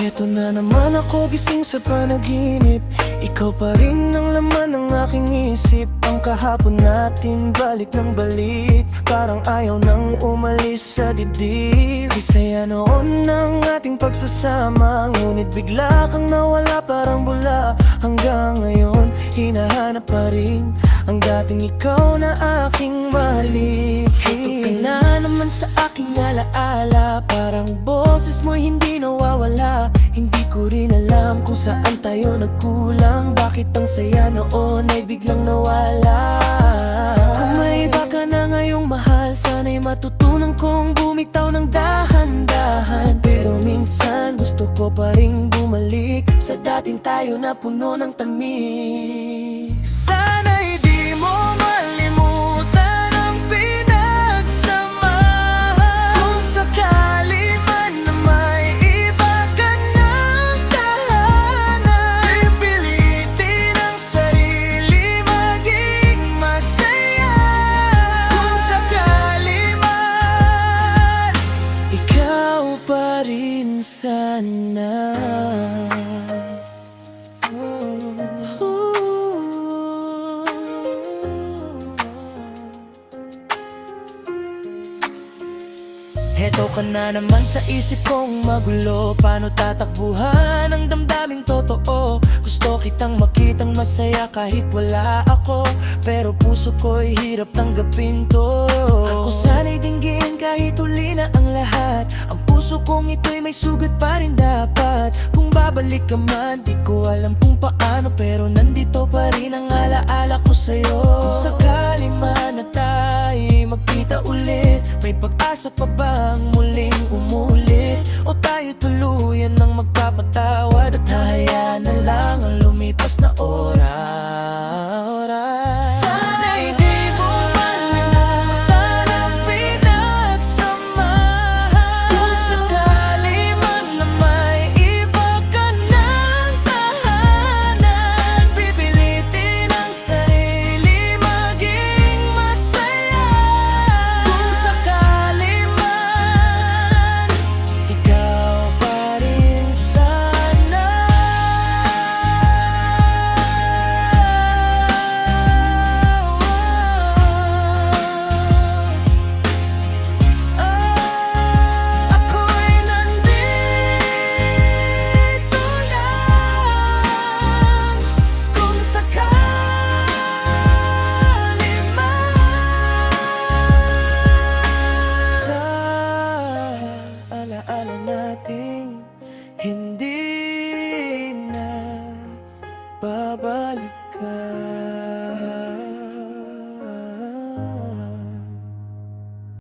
Eto na naman ako gising sa panaginip. Ikaw pa rin ang laman ng aking isip. Ang kahapon natin balik ng balik, parang ayaw nang umalis sa dibdib. Isaya noon ng ating pagsasama, ngunit bigla kang nawala parang bula. Hanggang ngayon hinahanap pa rin ang dating ikaw na aking mahalin. Ito ka na naman sa aking alaala, parang boses mo'y hindi nawawala. Hindi ko rin alam kung saan tayo nagkulang, bakit ang saya noon ay biglang nawala. Kung may iba ka na ngayong mahal, sana'y matutunan kong bumitaw ng dahan-dahan. Pero minsan gusto ko pa rin bumalik sa dating tayo na puno ng tamis. Sana'y di mo malimutan ang pinagsamahan. Kung sakali man na may iba ka ng tahanan, pipilitin ang sarili maging masaya. Kung sakali man, ikaw pa rin sana. Heto ka na naman sa isip kong magulo. Paano tatakbuhan ang damdaming totoo? Gusto kitang makitang masaya kahit wala ako, pero puso ko'y hirap tanggapin to. Ako sana'y dinggin kahit huli na ang lahat. Ang puso kong ito'y may sugat pa rin dapat. Kung babalik ka man, di ko alam kung paano, pero nandito pa rin ang alaala ko sa'yo. Kung sakali man na tayo'y magkita ulit, may pag-asa pa bang muling umulit? O tayo tuluyan ng magpapatawad at hayaan na lang ang lumipas na oras. Sana'y di mo malimutan ang pinagsamahan. Kung sakali man na may iba ka ng tahanan, pipilitin ang sarili maging masaya. Kung sakali man, ikaw pa rin sana. Ako'y nandito lang kung sakali man. Sa alaala nating hindi na babalikan.